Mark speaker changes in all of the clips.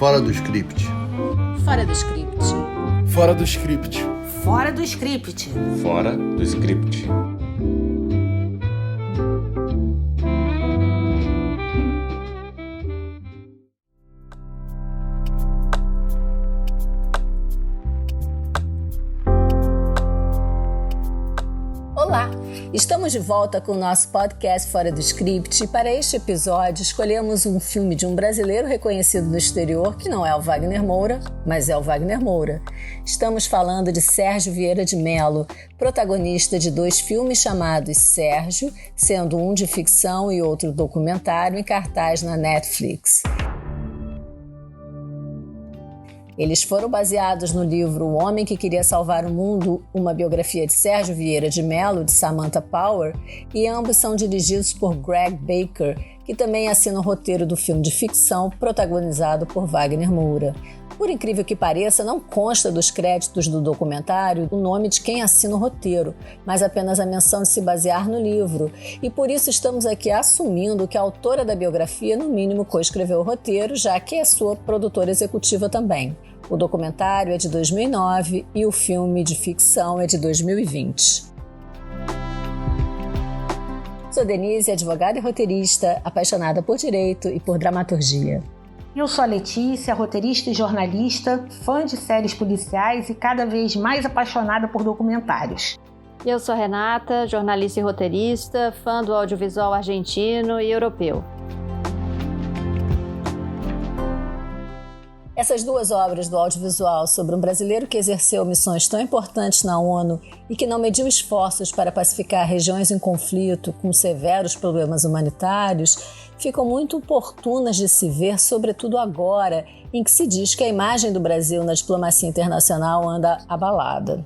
Speaker 1: Fora do script.
Speaker 2: Fora do script.
Speaker 3: Fora do script.
Speaker 2: Fora do script.
Speaker 4: Fora do script.
Speaker 2: Olá! Estamos de volta com o nosso podcast Fora do Script e para este episódio escolhemos um filme de um brasileiro reconhecido no exterior que não é o Wagner Moura, mas é o Wagner Moura. Estamos falando de Sérgio Vieira de Mello, protagonista de 2 filmes chamados Sérgio, sendo um de ficção e outro documentário em cartaz na Netflix. Eles foram baseados no livro O Homem que Queria Salvar o Mundo, uma biografia de Sérgio Vieira de Mello, de Samantha Power, e ambos são dirigidos por Greg Baker, que também assina o roteiro do filme de ficção protagonizado por Wagner Moura. Por incrível que pareça, não consta dos créditos do documentário o nome de quem assina o roteiro, mas apenas a menção de se basear no livro. E por isso estamos aqui assumindo que a autora da biografia, no mínimo, coescreveu o roteiro, já que é sua produtora executiva também. O documentário é de 2009 e o filme de ficção é de 2020. Sou Denise, advogada e roteirista, apaixonada por direito e por dramaturgia.
Speaker 5: Eu sou a Letícia, roteirista e jornalista, fã de séries policiais e cada vez mais apaixonada por documentários.
Speaker 6: Eu sou a Renata, jornalista e roteirista, fã do audiovisual argentino e europeu.
Speaker 2: Essas 2 obras do audiovisual sobre um brasileiro que exerceu missões tão importantes na ONU e que não mediu esforços para pacificar regiões em conflito com severos problemas humanitários ficam muito oportunas de se ver, sobretudo agora, em que se diz que a imagem do Brasil na diplomacia internacional anda abalada.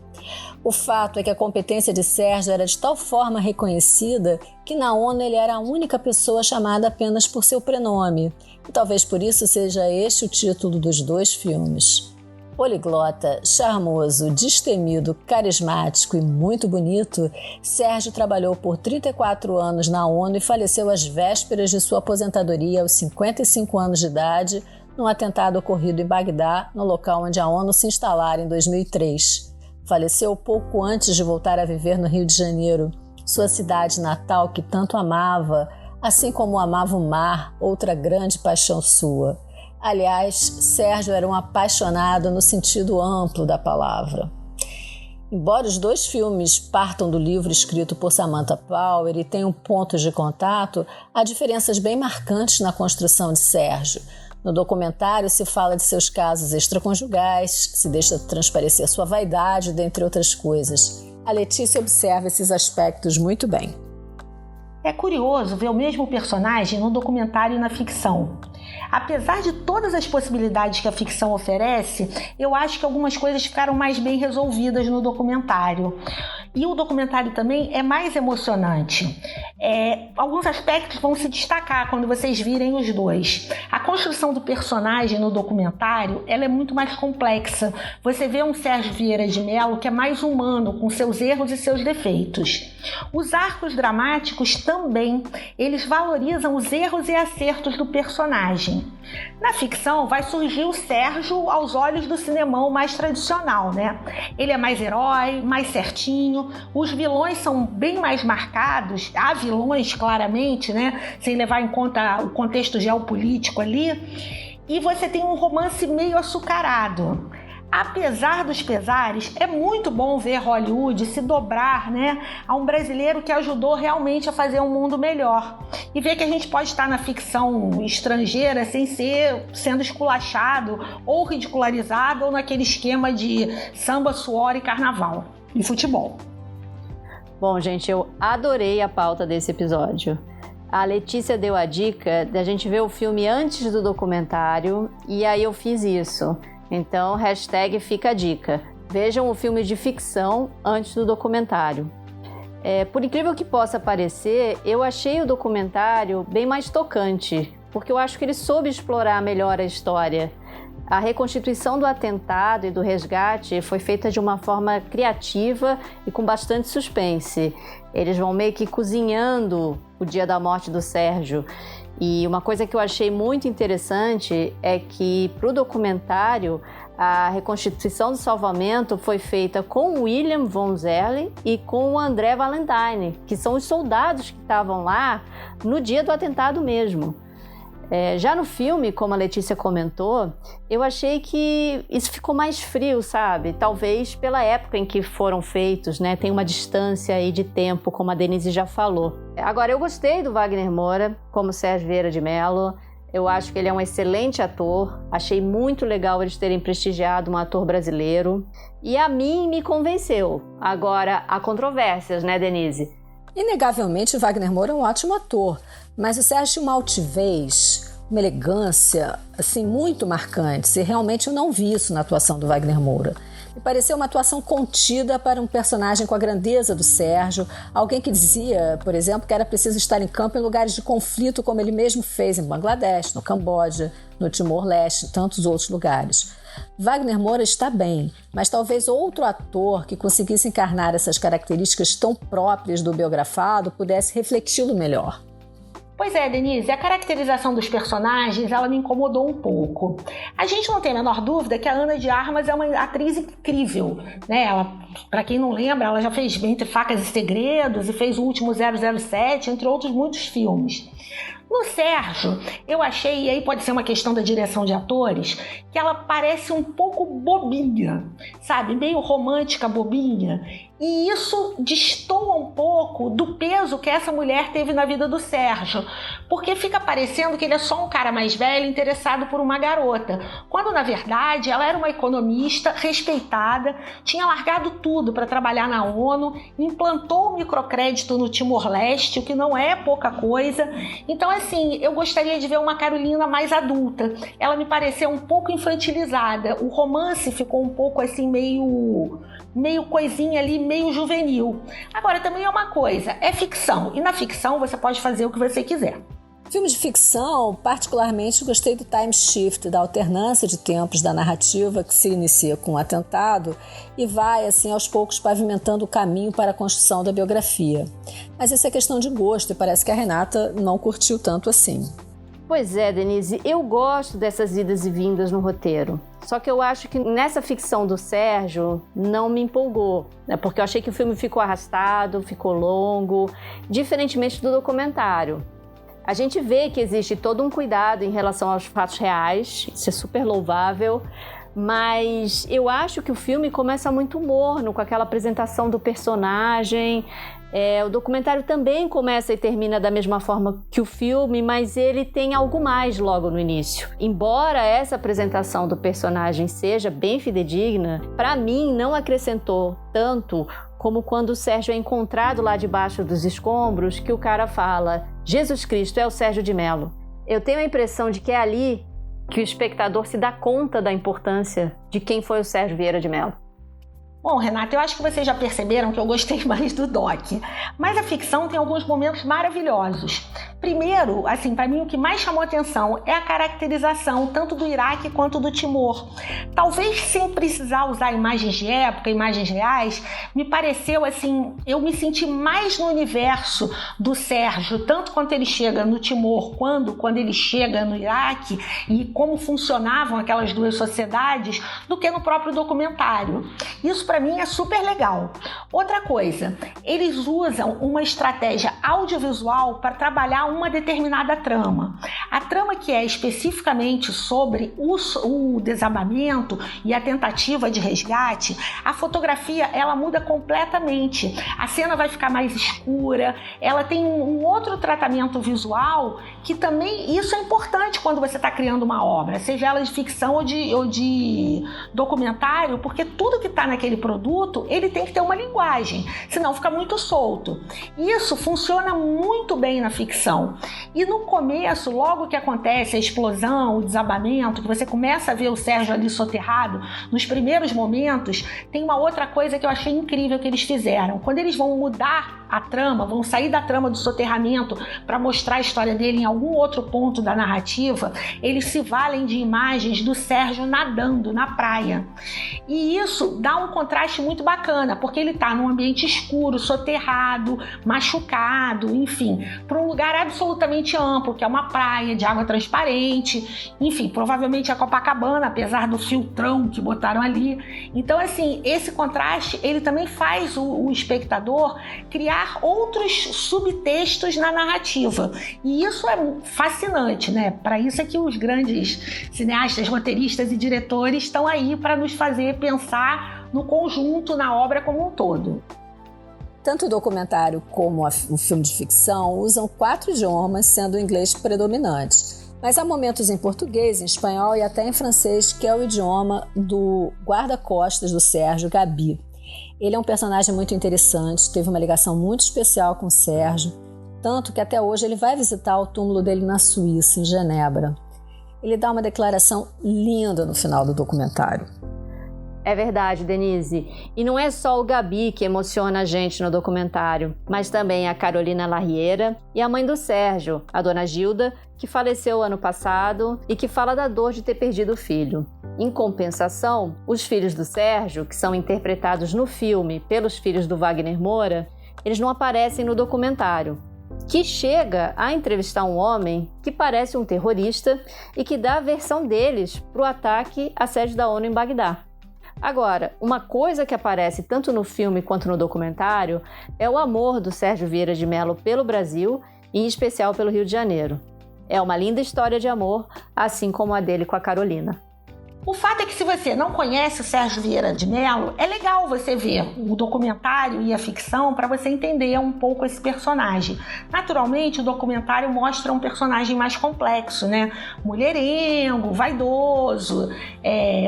Speaker 2: O fato é que a competência de Sérgio era de tal forma reconhecida que na ONU ele era a única pessoa chamada apenas por seu prenome, e talvez por isso seja este o título dos 2 filmes. Poliglota, charmoso, destemido, carismático e muito bonito, Sérgio trabalhou por 34 anos na ONU e faleceu às vésperas de sua aposentadoria aos 55 anos de idade, num atentado ocorrido em Bagdá, no local onde a ONU se instalara em 2003. Faleceu pouco antes de voltar a viver no Rio de Janeiro, sua cidade natal que tanto amava, assim como amava o mar, outra grande paixão sua. Aliás, Sérgio era um apaixonado no sentido amplo da palavra. Embora os 2 filmes partam do livro escrito por Samantha Power e tenham pontos de contato, há diferenças bem marcantes na construção de Sérgio. No documentário se fala de seus casos extraconjugais, se deixa transparecer sua vaidade, dentre outras coisas. A Letícia observa esses aspectos muito bem.
Speaker 5: É curioso ver o mesmo personagem no documentário e na ficção. Apesar de todas as possibilidades que a ficção oferece, eu acho que algumas coisas ficaram mais bem resolvidas no documentário. E o documentário também é mais emocionante. Alguns aspectos vão se destacar quando vocês virem os 2. A construção do personagem no documentário ela é muito mais complexa. Você vê um Sérgio Vieira de Mello que é mais humano, com seus erros e seus defeitos. Os arcos dramáticos também, eles valorizam os erros e acertos do personagem. Na ficção vai surgir o Sérgio aos olhos do cinemão mais tradicional, né? Ele é mais herói, mais certinho, os vilões são bem mais marcados, há vilões claramente, né? Sem levar em conta o contexto geopolítico ali, e você tem um romance meio açucarado. Apesar dos pesares, é muito bom ver Hollywood se dobrar, né, a um brasileiro que ajudou realmente a fazer um mundo melhor. E ver que a gente pode estar na ficção estrangeira sem ser sendo esculachado ou ridicularizado ou naquele esquema de samba, suor e carnaval e futebol.
Speaker 6: Bom, gente, eu adorei a pauta desse episódio. A Letícia deu a dica de a gente ver o filme antes do documentário e aí eu fiz isso. Então, hashtag fica a dica. Vejam o filme de ficção antes do documentário. Por incrível que possa parecer, eu achei o documentário bem mais tocante, porque eu acho que ele soube explorar melhor a história. A reconstituição do atentado e do resgate foi feita de uma forma criativa e com bastante suspense. Eles vão meio que cozinhando o dia da morte do Sérgio. E uma coisa que eu achei muito interessante é que, para o documentário, a reconstituição do salvamento foi feita com William von Zerle e com o André Valentine, que são os soldados que estavam lá no dia do atentado mesmo. Já no filme, como a Letícia comentou, eu achei que isso ficou mais frio, sabe? Talvez pela época em que foram feitos, né? Tem uma distância aí de tempo, como a Denise já falou. Agora, eu gostei do Wagner Moura como Sérgio Vieira de Mello. Eu acho que ele é um excelente ator. Achei muito legal eles terem prestigiado um ator brasileiro. E a mim me convenceu. Agora, há controvérsias, né, Denise?
Speaker 2: Inegavelmente, o Wagner Moura é um ótimo ator, mas o Sérgio tinha uma altivez, uma elegância, assim, muito marcantes, e realmente eu não vi isso na atuação do Wagner Moura. Me pareceu uma atuação contida para um personagem com a grandeza do Sérgio, alguém que dizia, por exemplo, que era preciso estar em campo em lugares de conflito, como ele mesmo fez em Bangladesh, no Camboja, no Timor-Leste e tantos outros lugares. Wagner Moura está bem, mas talvez outro ator que conseguisse encarnar essas características tão próprias do biografado pudesse refleti-lo melhor.
Speaker 5: Pois é, Denise, a caracterização dos personagens, ela me incomodou um pouco. A gente não tem a menor dúvida que a Ana de Armas é uma atriz incrível, né? Ela, para quem não lembra, ela já fez Entre Facas e Segredos e fez O Último 007, entre outros muitos filmes. No Sérgio, eu achei, e aí pode ser uma questão da direção de atores, que ela parece um pouco bobinha, sabe? Meio romântica, bobinha. E isso destoa um pouco do peso que essa mulher teve na vida do Sérgio, porque fica parecendo que ele é só um cara mais velho interessado por uma garota, quando na verdade ela era uma economista respeitada, tinha largado tudo para trabalhar na ONU, implantou o microcrédito no Timor-Leste, o que não é pouca coisa. Então assim, eu gostaria de ver uma Carolina mais adulta. Ela me pareceu um pouco infantilizada, o romance ficou um pouco assim meio coisinha ali, meio juvenil. Agora, também é uma coisa, é ficção, e na ficção você pode fazer o que você quiser.
Speaker 2: Filme de ficção, particularmente gostei do time shift, da alternância de tempos da narrativa que se inicia com um atentado e vai, assim, aos poucos pavimentando o caminho para a construção da biografia. Mas isso é questão de gosto e parece que a Renata não curtiu tanto assim.
Speaker 6: Pois é, Denise, eu gosto dessas idas e vindas no roteiro. Só que eu acho que nessa ficção do Sérgio não me empolgou, né? Porque eu achei que o filme ficou arrastado, ficou longo, diferentemente do documentário. A gente vê que existe todo um cuidado em relação aos fatos reais, isso é super louvável, mas eu acho que o filme começa muito morno, com aquela apresentação do personagem. O documentário também começa e termina da mesma forma que o filme, mas ele tem algo mais logo no início. Embora essa apresentação do personagem seja bem fidedigna, para mim não acrescentou tanto como quando o Sérgio é encontrado lá debaixo dos escombros, que o cara fala: Jesus Cristo, é o Sérgio de Mello. Eu tenho a impressão de que é ali que o espectador se dá conta da importância de quem foi o Sérgio Vieira de Mello.
Speaker 5: Bom, Renata, eu acho que vocês já perceberam que eu gostei mais do doc, mas a ficção tem alguns momentos maravilhosos. Primeiro, assim, para mim o que mais chamou atenção é a caracterização tanto do Iraque quanto do Timor. Talvez sem precisar usar imagens de época, imagens reais, me pareceu assim, eu me senti mais no universo do Sérgio, tanto quando ele chega no Timor, quando ele chega no Iraque e como funcionavam aquelas duas sociedades, do que no próprio documentário. Isso para mim é super legal. Outra coisa, eles usam uma estratégia audiovisual para trabalhar uma determinada trama. A trama que é especificamente sobre o desabamento e a tentativa de resgate, a fotografia ela muda completamente. A cena vai ficar mais escura, ela tem um outro tratamento visual que também, isso é importante quando você está criando uma obra, seja ela de ficção ou de documentário, porque tudo que está naquele produto, ele tem que ter uma linguagem, senão fica muito solto. Isso funciona muito bem na ficção. E no começo, logo que acontece a explosão, o desabamento, que você começa a ver o Sérgio ali soterrado, nos primeiros momentos, tem uma outra coisa que eu achei incrível que eles fizeram. Quando eles vão mudar a trama, vão sair da trama do soterramento para mostrar a história dele em algum outro ponto da narrativa, eles se valem de imagens do Sérgio nadando na praia. E isso dá um contraste muito bacana, porque ele está num ambiente escuro, soterrado, machucado, enfim, para um lugar absolutamente amplo, que é uma praia de água transparente, enfim, provavelmente é Copacabana, apesar do filtrão que botaram ali. Então, assim, esse contraste, ele também faz o espectador criar outros subtextos na narrativa. E isso é fascinante, né? Para isso é que os grandes cineastas, roteiristas e diretores estão aí para nos fazer pensar no conjunto, na obra como um todo.
Speaker 2: Tanto o documentário como o filme de ficção usam 4 idiomas, sendo o inglês predominante. Mas há momentos em português, em espanhol e até em francês, que é o idioma do guarda-costas do Sérgio, Gabi. Ele é um personagem muito interessante, teve uma ligação muito especial com o Sérgio, tanto que até hoje ele vai visitar o túmulo dele na Suíça, em Genebra. Ele dá uma declaração linda no final do documentário.
Speaker 6: É verdade, Denise. E não é só o Gabi que emociona a gente no documentário, mas também a Carolina Larriera e a mãe do Sérgio, a dona Gilda, que faleceu ano passado e que fala da dor de ter perdido o filho. Em compensação, os filhos do Sérgio, que são interpretados no filme pelos filhos do Wagner Moura, eles não aparecem no documentário, que chega a entrevistar um homem que parece um terrorista e que dá a versão deles para o ataque à sede da ONU em Bagdá. Agora, uma coisa que aparece tanto no filme quanto no documentário é o amor do Sérgio Vieira de Mello pelo Brasil e em especial pelo Rio de Janeiro. É uma linda história de amor, assim como a dele com a Carolina.
Speaker 5: O fato é que se você não conhece o Sérgio Vieira de Mello, é legal você ver o documentário e a ficção para você entender um pouco esse personagem. Naturalmente, o documentário mostra um personagem mais complexo, né? Mulherengo, vaidoso,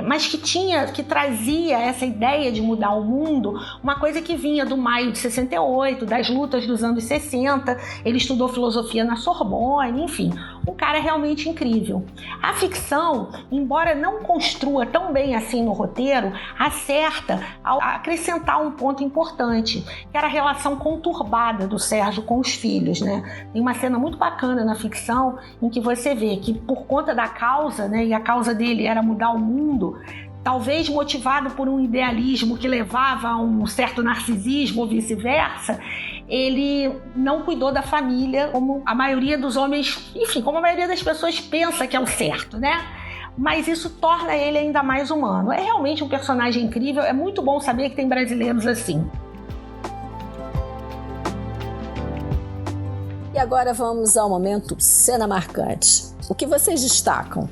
Speaker 5: mas que trazia essa ideia de mudar o mundo, uma coisa que vinha do maio de 68, das lutas dos anos 60, ele estudou filosofia na Sorbonne, enfim, um cara realmente incrível. A ficção, embora não construa tão bem assim no roteiro, acerta ao acrescentar um ponto importante, que era a relação conturbada do Sérgio com os filhos, né? Tem uma cena muito bacana na ficção em que você vê que por conta da causa, né, e a causa dele era mudar o mundo, talvez motivado por um idealismo que levava a um certo narcisismo ou vice-versa, ele não cuidou da família como a maioria dos homens, enfim, como a maioria das pessoas pensa que é o certo, né? Mas isso torna ele ainda mais humano. É realmente um personagem incrível, é muito bom saber que tem brasileiros assim.
Speaker 2: E agora vamos ao momento cena marcante. O que vocês destacam?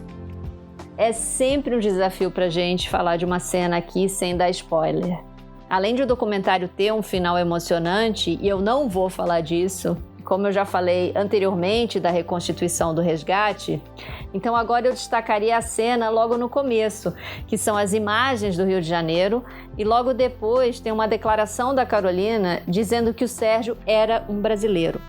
Speaker 6: É sempre um desafio pra gente falar de uma cena aqui sem dar spoiler. Além de o documentário ter um final emocionante, e eu não vou falar disso, como eu já falei anteriormente da reconstituição do resgate, então agora eu destacaria a cena logo no começo, que são as imagens do Rio de Janeiro, e logo depois tem uma declaração da Carolina dizendo que o Sérgio era um brasileiro.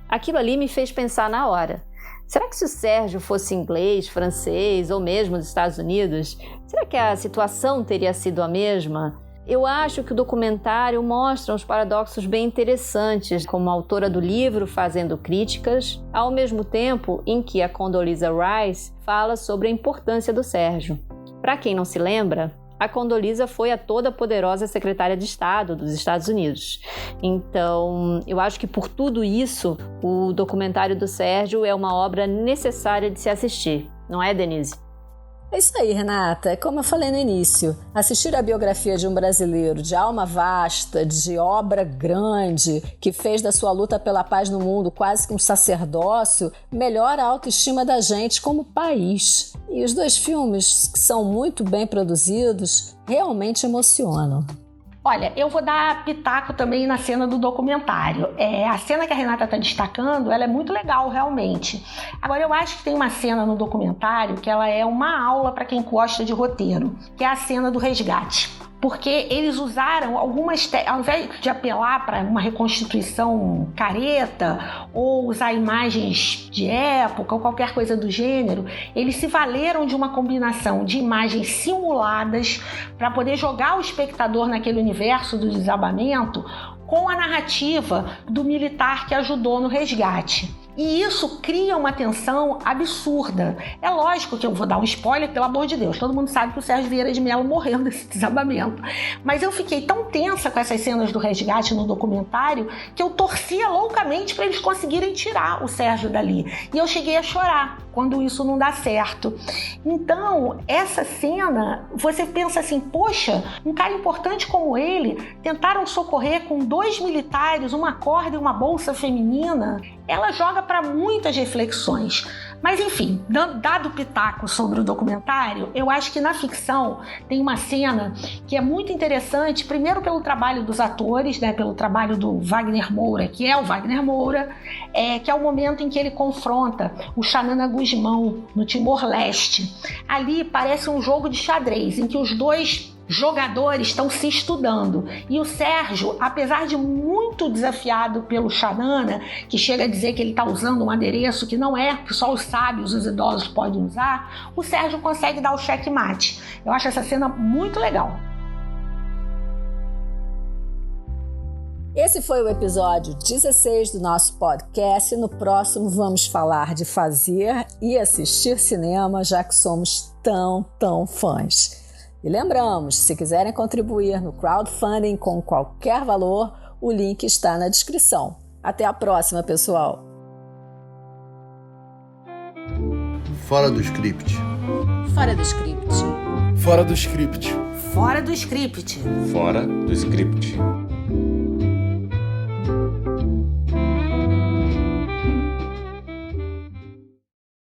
Speaker 6: Aquilo ali me fez pensar na hora. Será que se o Sérgio fosse inglês, francês ou mesmo dos Estados Unidos, será que a situação teria sido a mesma? Eu acho que o documentário mostra uns paradoxos bem interessantes, como a autora do livro fazendo críticas, ao mesmo tempo em que a Condoleezza Rice fala sobre a importância do Sérgio. Para quem não se lembra, a Condoleezza foi a toda poderosa secretária de Estado dos Estados Unidos. Então, eu acho que por tudo isso, o documentário do Sérgio é uma obra necessária de se assistir. Não é, Denise?
Speaker 2: É isso aí, Renata. Como eu falei no início, assistir a biografia de um brasileiro de alma vasta, de obra grande, que fez da sua luta pela paz no mundo quase que um sacerdócio, melhora a autoestima da gente como país. E os 2 filmes, que são muito bem produzidos, realmente emocionam.
Speaker 5: Olha, eu vou dar pitaco também na cena do documentário. A cena que a Renata está destacando, ela é muito legal, realmente. Agora, eu acho que tem uma cena no documentário que ela é uma aula para quem gosta de roteiro, que é a cena do resgate. Porque eles usaram algumas... Ao invés de apelar para uma reconstituição careta ou usar imagens de época ou qualquer coisa do gênero, eles se valeram de uma combinação de imagens simuladas para poder jogar o espectador naquele universo do desabamento com a narrativa do militar que ajudou no resgate. E isso cria uma tensão absurda. É lógico que eu vou dar um spoiler, pelo amor de Deus. Todo mundo sabe que o Sérgio Vieira de Mello morreu nesse desabamento. Mas eu fiquei tão tensa com essas cenas do resgate no documentário que eu torcia loucamente para eles conseguirem tirar o Sérgio dali. E eu cheguei a chorar quando isso não dá certo. Então, essa cena, você pensa assim, poxa, um cara importante como ele, tentaram socorrer com 2 militares, uma corda e uma bolsa feminina. Ela joga para muitas reflexões. Mas enfim, dado o pitaco sobre o documentário, eu acho que na ficção tem uma cena que é muito interessante, primeiro pelo trabalho dos atores, né, pelo trabalho do Wagner Moura, que é o Wagner Moura, que é o momento em que ele confronta o Xanana Guzmão no Timor-Leste. Ali parece um jogo de xadrez, em que os dois jogadores estão se estudando. E o Sérgio, apesar de muito desafiado pelo Xanana, que chega a dizer que ele está usando um adereço que não é, que só os sábios, os idosos podem usar, o Sérgio consegue dar o checkmate. Eu acho essa cena muito legal.
Speaker 2: Esse foi o episódio 16 do nosso podcast. No próximo vamos falar de fazer e assistir cinema, já que somos tão fãs. E lembramos, se quiserem contribuir no crowdfunding com qualquer valor, o link está na descrição. Até a próxima, pessoal!
Speaker 3: Fora do script.
Speaker 2: Fora do script.
Speaker 3: Fora do script.
Speaker 5: Fora do script.
Speaker 4: Fora do script.